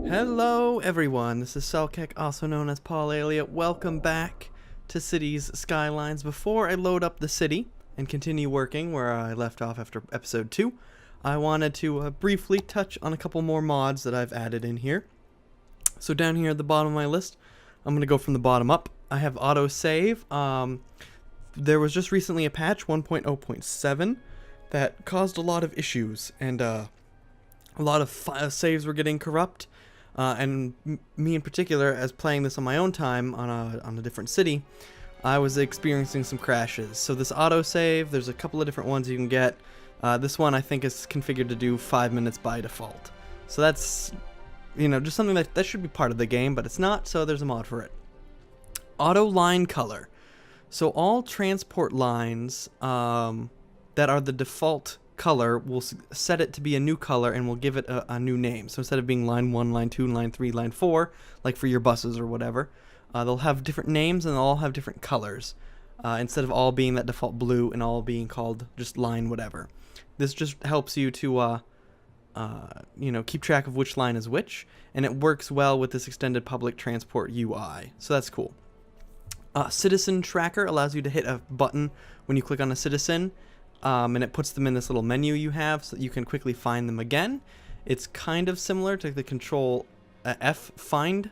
Hello everyone, this is Selkek, also known as Paulaelia. Welcome back to Cities Skylines. Before I load up the city and continue working where I left off after episode 2, I wanted to briefly touch on a couple more mods that I've added in here. So down here at the bottom of my list, I'm going to go from the bottom up. I have autosave. There was just recently a patch, 1.0.7, that caused a lot of issues, and a lot of saves were getting corrupt. And me in particular, as playing this on my own time on a different city, I was experiencing some crashes. So this autosave, there's a couple of different ones you can get. This one I think is configured to do 5 minutes by default. So that's, just something that should be part of the game, but it's not, so there's a mod for it. Auto line color. So all transport lines that are the default color, we'll set it to be a new color and we'll give it a new name. So instead of being line 1, line 2, line 3, line 4, like for your buses or whatever, they'll have different names and they'll all have different colors, instead of all being that default blue and all being called just line whatever. This just helps you to keep track of which line is which, and it works well with this extended public transport UI, so that's cool. Citizen tracker allows you to hit a button when you click on a citizen, and it puts them in this little menu you have so that you can quickly find them again. It's kind of similar to the Control F find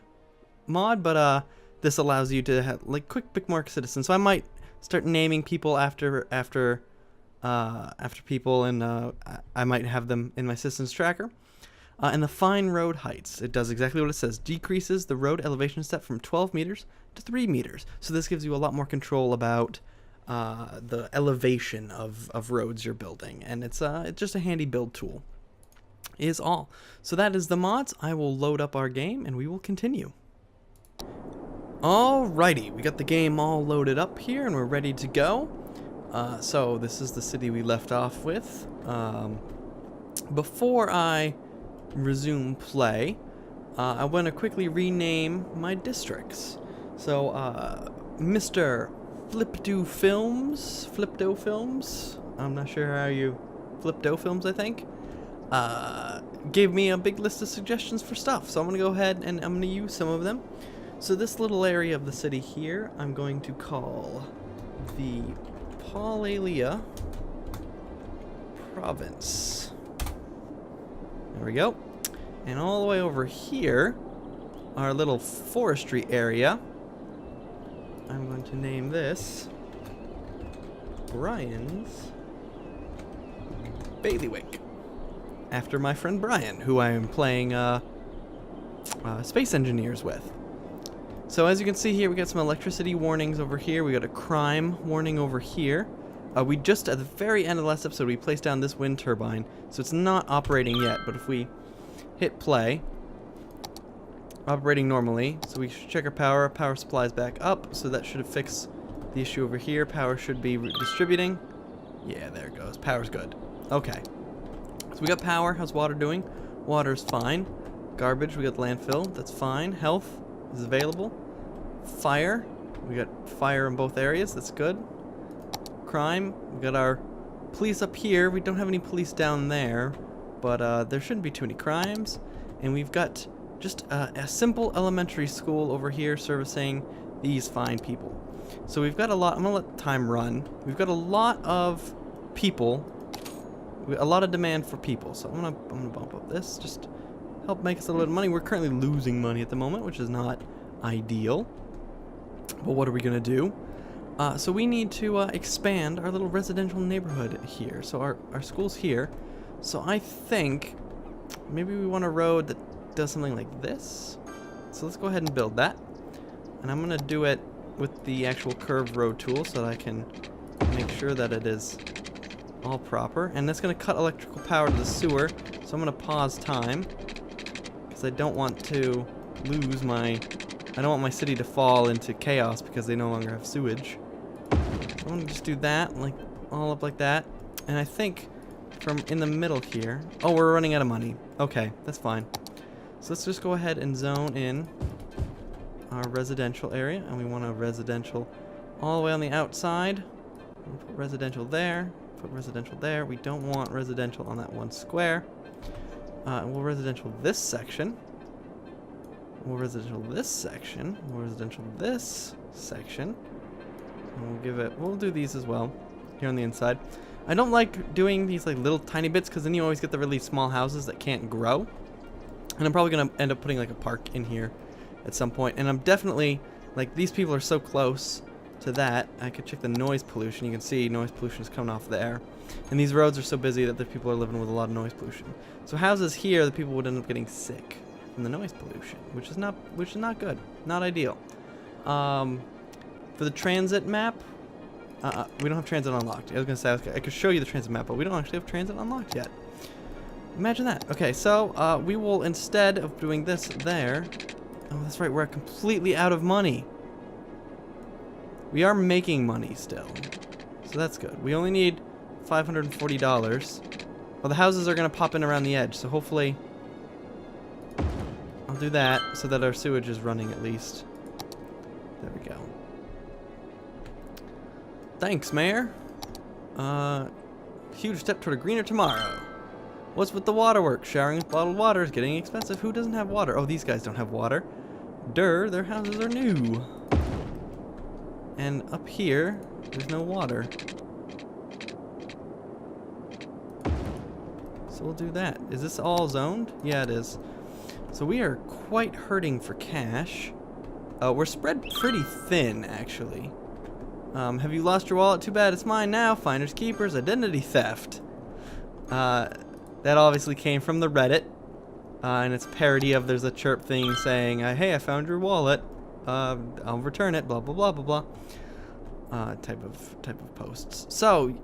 mod, but this allows you to have like quick bookmark citizens. So I might start naming people after people, and I might have them in my citizens tracker. And the fine road heights, it does exactly what it says. Decreases the road elevation step from 12 meters to 3 meters. So this gives you a lot more control about the elevation of roads you're building, and it's just a handy build tool is all. So that is the mods. I will load up our game and we will continue. Alrighty, we got the game all loaded up here and we're ready to go. So this is the city we left off with. Before I resume play, I want to quickly rename my districts. So Mr. Flipdo Films, I'm not sure how you, Flipdo Films I think, gave me a big list of suggestions for stuff, so I'm going to go ahead and I'm going to use some of them. So this little area of the city here, I'm going to call the Paulaelia Province. There we go. And all the way over here, our little forestry area, I'm going to name this Brian's Bailiwick, after my friend Brian, who I am playing Space Engineers with. So as you can see here, we got some electricity warnings over here. We got a crime warning over here. We just, at the very end of the last episode, we placed down this wind turbine, so it's not operating yet, but if we hit play, operating normally, so we should check our power supply is back up, so that should fix the issue over here. Power should be distributing. Yeah, there it goes. Power's good. Okay. So we got power. How's water doing? Water's fine. Garbage, we got landfill. That's fine. Health is available. Fire. We got fire in both areas. That's good. Crime. We got our police up here. We don't have any police down there, but there shouldn't be too many crimes. And we've got just a simple elementary school over here servicing these fine people. So we've got a lot. I'm gonna let time run. We've got a lot of people, a lot of demand for people. So I'm gonna bump up this, just help make us a little bit of money. We're currently losing money at the moment, which is not ideal. But what are we gonna do? So we need to expand our little residential neighborhood here. So our school's here. So I think maybe we want a road that does something like this. So let's go ahead and build that. And I'm gonna do it with the actual curved road tool so that I can make sure that it is all proper. And that's gonna cut electrical power to the sewer. So I'm gonna pause time because I don't want to lose I don't want my city to fall into chaos because they no longer have sewage. So I'm gonna just do that, like all up like that. And I think from in the middle here, oh, we're running out of money. Okay, that's fine. So let's just go ahead and zone in our residential area, and we want a residential all the way on the outside. We'll put residential there, put residential there. We don't want residential on that one square. We'll residential this section. More residential this section. More residential this section. And we'll do these as well here on the inside. I don't like doing these like little tiny bits because then you always get the really small houses that can't grow. And I'm probably going to end up putting like a park in here at some point. And I'm definitely, like, these people are so close to that. I could check the noise pollution. You can see noise pollution is coming off there. And these roads are so busy that the people are living with a lot of noise pollution. So houses here, the people would end up getting sick from the noise pollution, which is not good. Not ideal. For the transit map, we don't have transit unlocked. I was going to say, I could show you the transit map, but we don't actually have transit unlocked yet. Imagine that. Okay, so we will, instead of doing this there... Oh, that's right, we're completely out of money. We are making money still. So that's good. We only need $540. Well, the houses are going to pop in around the edge, so hopefully... I'll do that so that our sewage is running at least. There we go. Thanks, Mayor. Huge step toward a greener tomorrow. What's with the waterworks? Showering with bottled water is getting expensive. Who doesn't have water? Oh, these guys don't have water. Their houses are new. And up here, there's no water. So we'll do that. Is this all zoned? Yeah, it is. So we are quite hurting for cash. We're spread pretty thin, actually. Have you lost your wallet? Too bad, it's mine now. Finders keepers, identity theft. That obviously came from the Reddit. And it's a parody of there's a chirp thing saying, hey, I found your wallet. I'll return it, blah, blah, blah, blah, blah. Type of posts. So,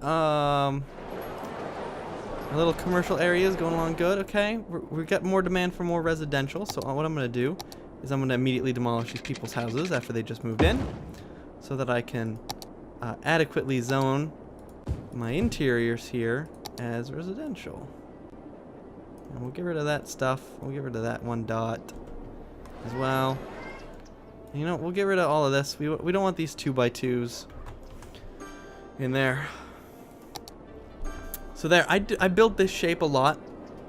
our little commercial area is going along good, okay? We've got more demand for more residential, so what I'm going to do is I'm going to immediately demolish these people's houses after they just moved in, so that I can adequately zone my interiors here as residential. And we'll get rid of that stuff. We'll get rid of that one dot as well. You know, we'll get rid of all of this. We don't want these 2x2s in there. So there, I built this shape a lot,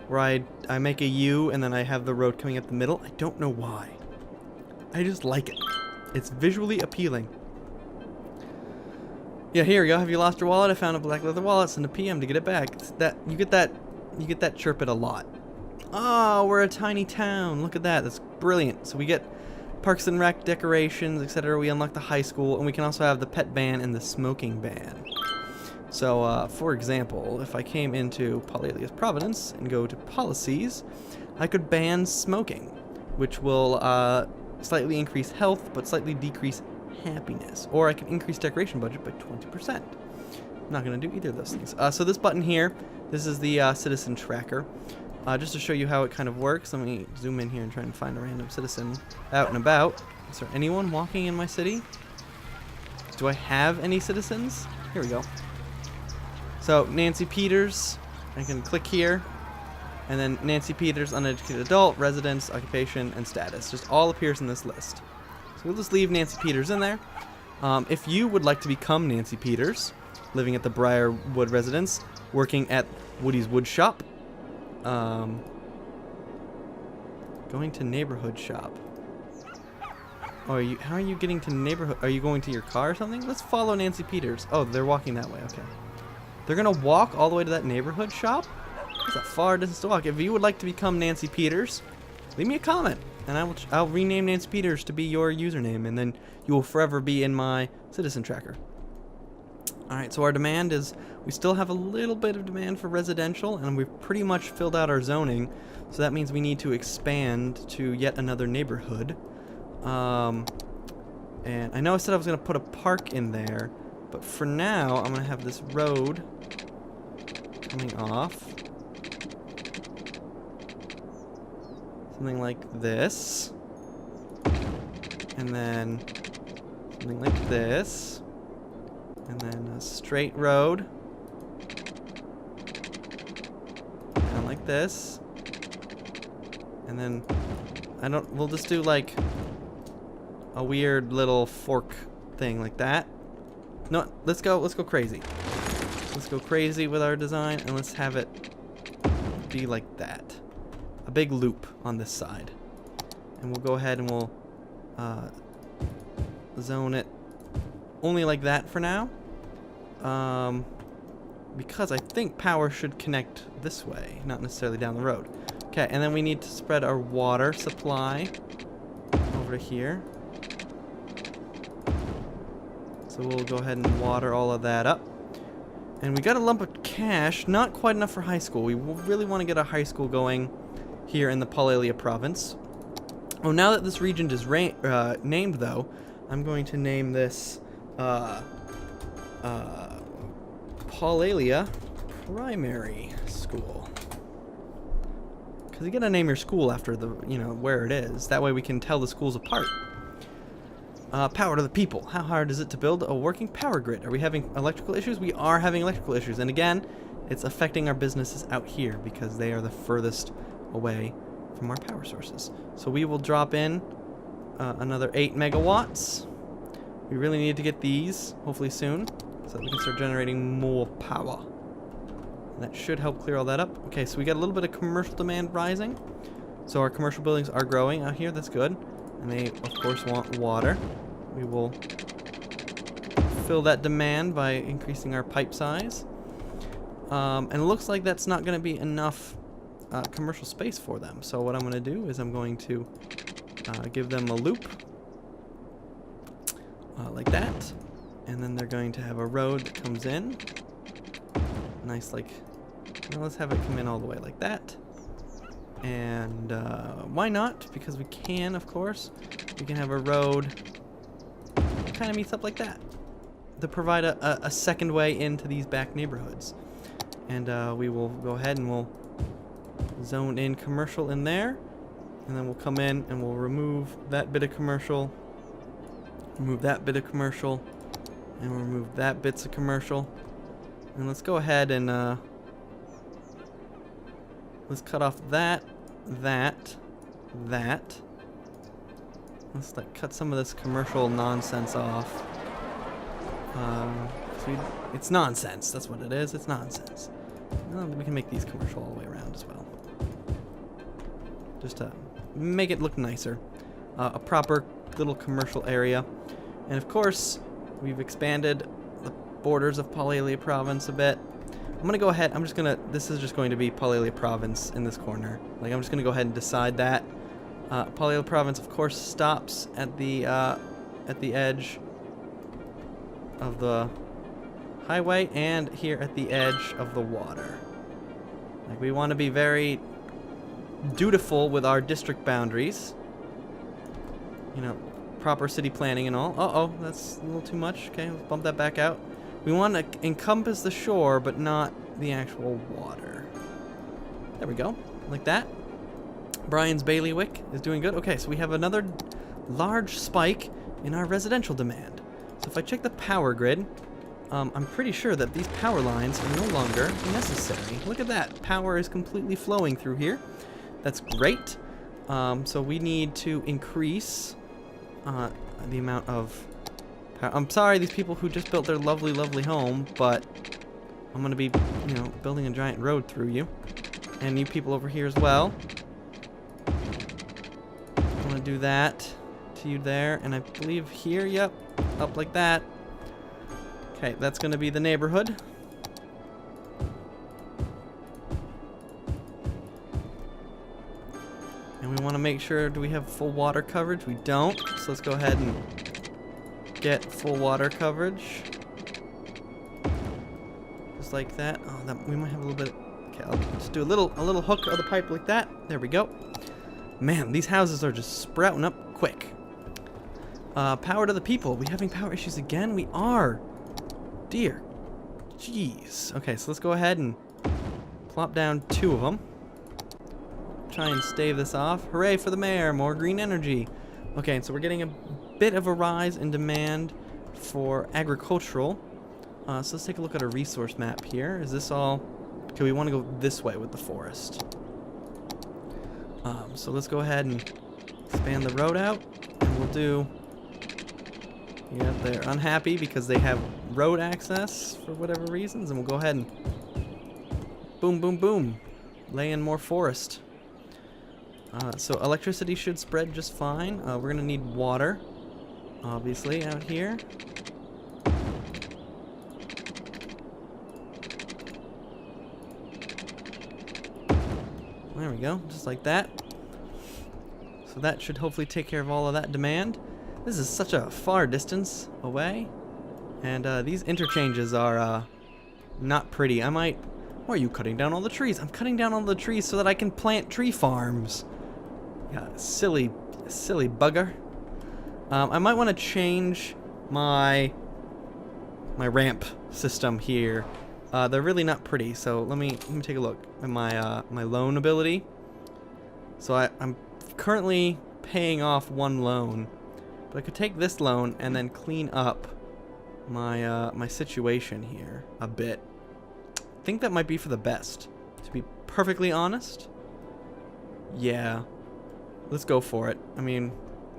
where I make a U and then I have the road coming up the middle. I don't know why. I just like it. It's visually appealing. Yeah, here we go. Have you lost your wallet? I found a black leather wallet. Send a PM to get it back. It's that you get that chirp it a lot. Oh, we're a tiny town. Look at that. That's brilliant. So we get Parks and Rec decorations, etc. We unlock the high school, and we can also have the pet ban and the smoking ban. So, for example, if I came into Paulaelia's Providence and go to policies, I could ban smoking, which will slightly increase health, but slightly decrease happiness. Or I can increase decoration budget by 20%. I'm not going to do either of those things. So this button here, this is the citizen tracker. Just to show you how it kind of works, let me zoom in here and try and find a random citizen out and about. Is there anyone walking in my city? Do I have any citizens? Here we go. So, Nancy Peters, I can click here, and then Nancy Peters, uneducated adult, residence, occupation, and status. Just all appears in this list. So we'll just leave Nancy Peters in there. If you would like to become Nancy Peters, living at the Briarwood residence, working at Woody's Wood Shop, going to neighborhood shop. Oh, how are you getting to neighborhood? Are you going to your car or something? Let's follow Nancy Peters. Oh, they're walking that way, okay. They're gonna walk all the way to that neighborhood shop? That's a far distance to walk. If you would like to become Nancy Peters, leave me a comment, and I'll rename Nancy Peters to be your username, and then you will forever be in my citizen tracker. Alright, so our demand is, we still have a little bit of demand for residential, and we've pretty much filled out our zoning, so that means we need to expand to yet another neighborhood. And I know I said I was gonna put a park in there, but for now, I'm going to have this road coming off. Something like this. And then something like this. And then a straight road. And like this. And then, we'll just do like a weird little fork thing like that. No, let's go crazy. Let's go crazy with our design, and let's have it be like that. A big loop on this side. And we'll go ahead and we'll zone it only like that for now. Because I think power should connect this way, not necessarily down the road. Okay, and then we need to spread our water supply over here. So we'll go ahead and water all of that up. And we got a lump of cash, not quite enough for high school. We really want to get a high school going here in the Paulaelia province. Oh, now that this region is named, though, I'm going to name this Paulaelia Primary School. Because you gotta name your school after the, where it is. That way we can tell the schools apart. Power to the people. How hard is it to build a working power grid? Are we having electrical issues? We are having electrical issues. And again, it's affecting our businesses out here because they are the furthest away from our power sources. So we will drop in another 8 megawatts. We really need to get these, hopefully soon, so that we can start generating more power. And that should help clear all that up. Okay, so we got a little bit of commercial demand rising. So our commercial buildings are growing out here. That's good. And they, of course, want water. We will fill that demand by increasing our pipe size. And it looks like that's not going to be enough commercial space for them. So what I'm going to do is I'm going to give them a loop like that. And then they're going to have a road that comes in. Nice, like, let's have it come in all the way like that. And why not? Because we can, of course. We can have a road that kind of meets up like that to provide a second way into these back neighborhoods. And we will go ahead and we'll zone in commercial in there. And then we'll come in and we'll remove that bit of commercial. Remove that bit of commercial. And we'll remove that bits of commercial. And let's go ahead and let's cut off that. Let's cut some of this commercial nonsense off. It's nonsense. That's what it is. It's nonsense. We can make these commercial all the way around as well. Just to make it look nicer. A proper little commercial area. And of course, we've expanded the borders of Paulaelia province a bit. I'm going to go ahead, this is just going to be Paulaelia province in this corner. Like, I'm just going to go ahead and decide that. Paulaelia province, of course, stops at the edge of the highway and here at the edge of the water. Like, we want to be very dutiful with our district boundaries. Proper city planning and all. Uh-oh, that's a little too much. Okay, let's bump that back out. We want to encompass the shore, but not the actual water. There we go, like that. Brian's bailiwick is doing good. Okay, so we have another large spike in our residential demand. So if I check the power grid, I'm pretty sure that these power lines are no longer necessary. Look at that, power is completely flowing through here. That's great. So we need to increase the amount of power. I'm sorry, these people who just built their lovely, lovely home, but I'm gonna be, building a giant road through you. And you people over here as well. I'm gonna do that to you there, and I believe here, yep, up like that. Okay, that's gonna be the neighborhood. And we want to make sure, do we have full water coverage? We don't, so let's go ahead and get full water coverage. Just like that. Oh, we might have a little bit. Okay, I'll just do a little hook of the pipe like that. There we go. Man, these houses are just sprouting up quick. Power to the people. Are we having power issues again? We are. Dear. Jeez. Okay, so let's go ahead and plop down 2 of them. Try and stave this off. Hooray for the mayor, more green energy. Okay, so we're getting a bit of a rise in demand for agricultural. So let's take a look at a resource map here. Is this all? Okay, we want to go this way with the forest. So let's go ahead and expand the road out, and we'll do. Yeah, they're unhappy because they have road access for whatever reasons, and we'll go ahead and boom, boom, boom, lay in more forest. So electricity should spread just fine. We're gonna need water, obviously, out here. There we go, just like that. So that should hopefully take care of all of that demand. This is such a far distance away. And these interchanges are not pretty. Why are you cutting down all the trees? I'm cutting down all the trees so that I can plant tree farms. Yeah, silly bugger. I might want to change my ramp system here. They're really not pretty. So let me take a look at my my loan ability. So I'm currently paying off one loan, but I could take this loan and then clean up my my situation here a bit. I think that might be for the best, to be perfectly honest. Yeah, let's go for it. I mean,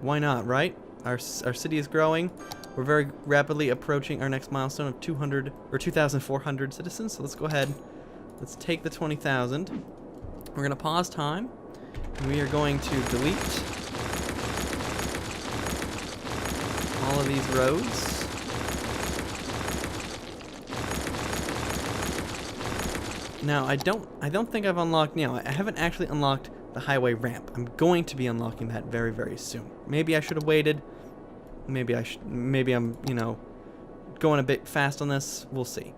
why not, right? Our city is growing. We're very rapidly approaching our next milestone of 200 or 2,400 citizens. So let's go ahead. Let's take the 20,000. We're gonna pause time. And we are going to delete all of these roads. Now I don't think I've unlocked. I haven't actually unlocked the highway ramp. I'm going to be unlocking that very, very soon. Maybe I should have waited. Maybe I'm, you know, going a bit fast on this. We'll see.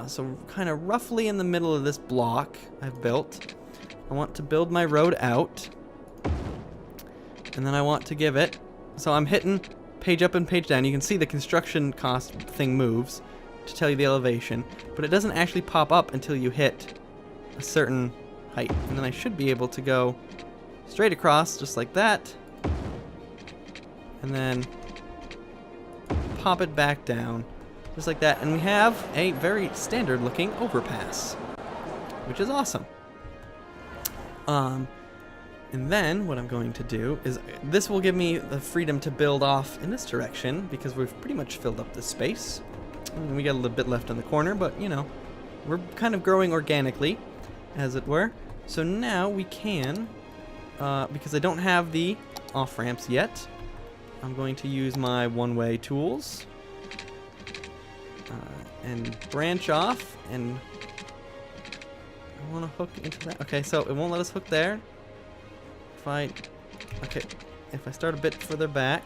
So kind of roughly in the middle of this block I've built. I want to build my road out. And then I want to give it. So I'm hitting page up and page down. You can see the construction cost thing moves to tell you the elevation. But it doesn't actually pop up until you hit a certain height. And then I should be able to go straight across just like that. And then pop it back down just like that. And we have a very standard looking overpass, which is awesome. And then what I'm going to do is this will give me the freedom to build off in this direction because we've pretty much filled up the space. And we got a little bit left in the corner, but you know, we're kind of growing organically, as it were. So now we can, because I don't have the off-ramps yet, I'm going to use my one-way tools and branch off, and I want to hook into that. Okay, so it won't let us hook there. If I start a bit further back,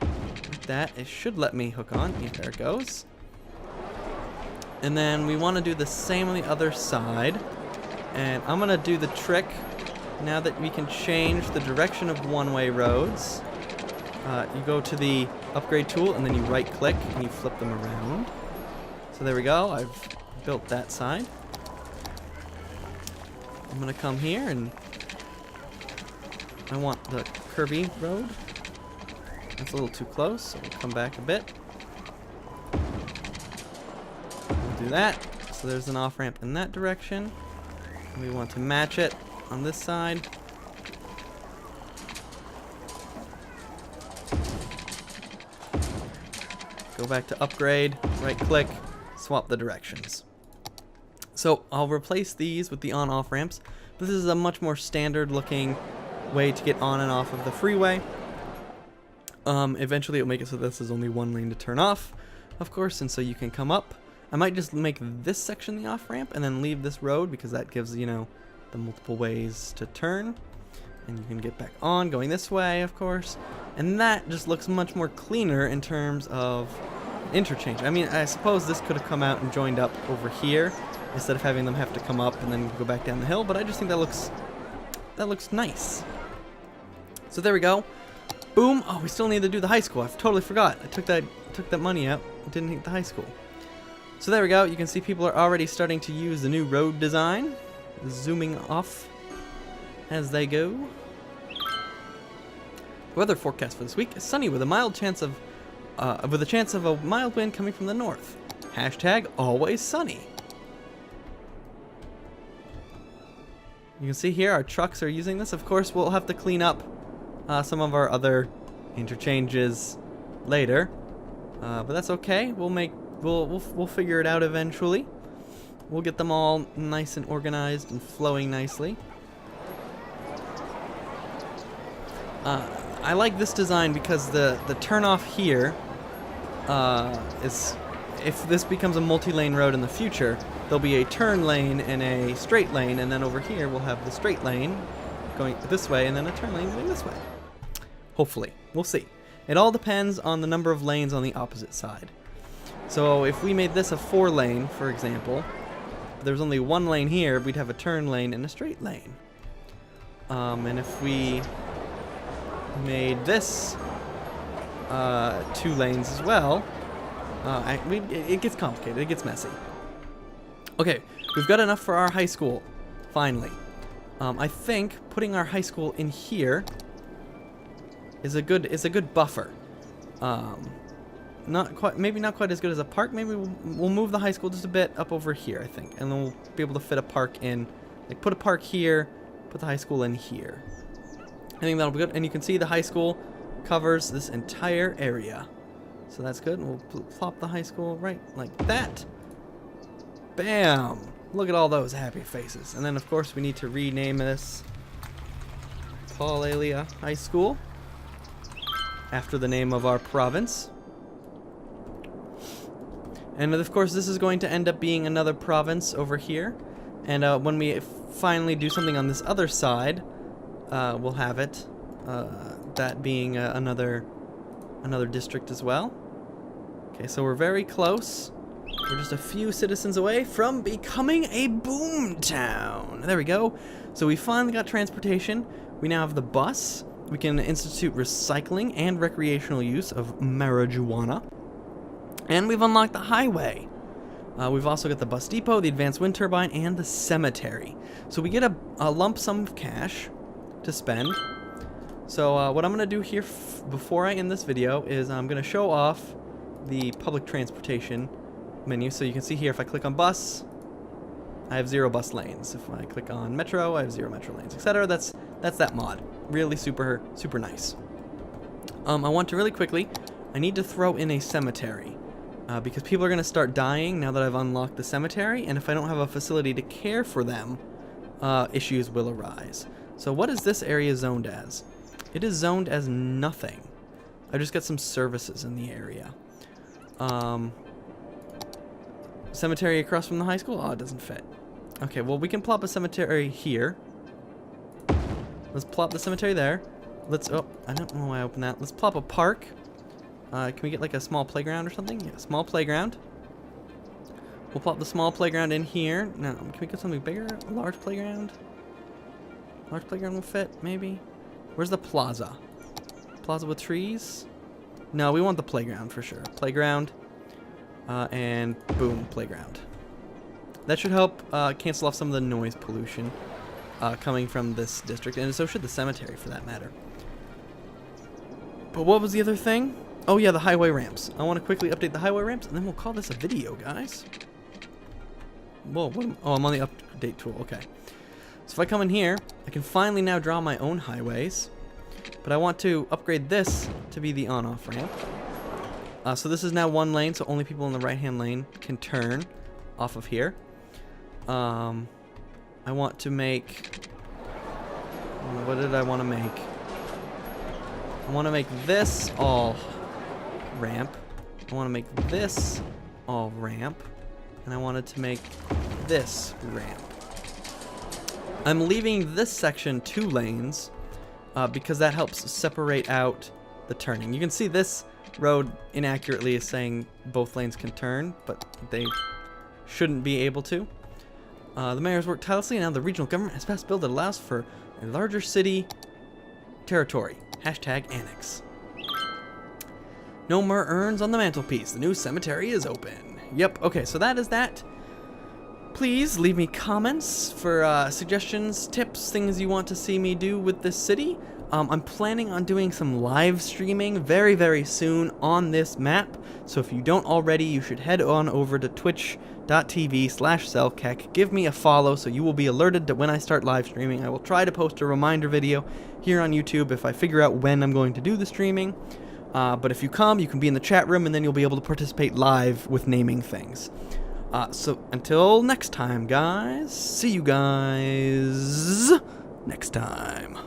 like that, it should let me hook on. Yeah, there it goes. And then we want to do the same on the other side. And I'm going to do the trick now that we can change the direction of one-way roads. You go to the upgrade tool and then you right click and you flip them around. So there we go, I've built that side. I'm gonna come here and I want the curvy road. That's a little too close, so we'll come back a bit. We'll do that. So there's an off-ramp in that direction. We want to match it on this side. Go back to upgrade, right click, swap the directions. So I'll replace these with the on-off ramps. This is a much more standard looking way to get on and off of the freeway. Eventually it'll make it so this is only one lane to turn off, of course, and so you can come up. I might just make this section the off-ramp and then leave this road because that gives, you know, the multiple ways to turn. And you can get back on going this way, of course. And that just looks much more cleaner in terms of interchange. I mean, I suppose this could have come out and joined up over here instead of having them have to come up and then go back down the hill, but I just think that looks nice. So there we go. Boom. Oh, we still need to do the high school. I totally forgot. I took that money out. Didn't hit the high school. So there we go. You can see people are already starting to use the new road design. Zooming off as they go. Weather forecast for this week is sunny with a mild chance of a mild wind coming from the north. Hashtag always sunny. You can see here our trucks are using this. Of course, we'll have to clean up some of our other interchanges later, but that's okay. We'll figure it out eventually. We'll get them all nice and organized and flowing nicely. I like this design because the turnoff here is, if this becomes a multi-lane road in the future, there'll be a turn lane and a straight lane, and then over here we'll have the straight lane going this way and then a turn lane going this way. Hopefully. We'll see. It all depends on the number of lanes on the opposite side. So if we made this a 4-lane, for example, there's only 1 lane here, we'd have a turn lane and a straight lane. And if we made this 2 lanes as well, it gets complicated, it gets messy. Okay, we've got enough for our high school, finally. I think putting our high school in here is a good buffer. Maybe not quite as good as a park. Maybe we'll move the high school just a bit up over here, I think, and then we'll be able to fit a park in. Like, put a park here, put the high school in here. I think that'll be good. And you can see the high school covers this entire area, so that's good. And we'll plop the high school right like that. Bam! Look at all those happy faces. And then, of course, we need to rename this Paulaelia High School after the name of our province. And of course, this is going to end up being another province over here. And when we finally do something on this other side, we'll have it that being another district as well. Okay, so we're very close. We're just a few citizens away from becoming a boom town. There we go. So we finally got transportation. We now have the bus. We can institute recycling and recreational use of marijuana. And we've unlocked the highway. We've also got the bus depot, the advanced wind turbine, and the cemetery. So we get a lump sum of cash to spend. So what I'm going to do here before I end this video is I'm going to show off the public transportation menu. So you can see here, if I click on bus, I have 0 bus lanes. If I click on metro, I have 0 metro lanes, etc. That's that mod. Really super nice. I want to really quickly, I need to throw in a cemetery. Because people are going to start dying now that I've unlocked the cemetery, and if I don't have a facility to care for them, issues will arise. So what is this area zoned as? It is zoned as nothing. I just got some services in the area. Cemetery across from the high school? Oh, it doesn't fit. Okay, well, we can plop a cemetery here. Let's plop the cemetery there. Oh, I don't know why I opened that. Let's plop a park. Can we get like a small playground or something? Yeah, small playground. We'll plop the small playground in here. Now, can we get something bigger? A large playground? Large playground will fit, maybe? Where's the plaza? Plaza with trees? No, we want the playground for sure. Playground. And boom, playground. That should help cancel off some of the noise pollution coming from this district. And so should the cemetery, for that matter. But what was the other thing? Oh yeah, the highway ramps. I want to quickly update the highway ramps, and then we'll call this a video, guys. Whoa, I'm on the update tool, okay. So if I come in here, I can finally now draw my own highways. But I want to upgrade this to be the on-off ramp. So this is now 1 lane, so only people in the right-hand lane can turn off of here. I want to make... What did I want to make? I want to make this all ramp. I want to make this all ramp. And I wanted to make this ramp. I'm leaving this section 2 lanes because that helps separate out the turning. You can see this road inaccurately is saying both lanes can turn, but they shouldn't be able to. The mayor's worked tirelessly, and now the regional government has passed a bill that allows for a larger city territory. #annex. No more urns on the mantelpiece. The new cemetery is open. Yep, okay, so that is that. Please leave me comments for suggestions, tips, things you want to see me do with this city. I'm planning on doing some live streaming very soon on this map. So if you don't already, you should head on over to twitch.tv/selkek. Give me a follow so you will be alerted to when I start live streaming. I will try to post a reminder video here on YouTube if I figure out when I'm going to do the streaming. But if you come, you can be in the chat room, and then you'll be able to participate live with naming things. So until next time, guys. See you guys next time.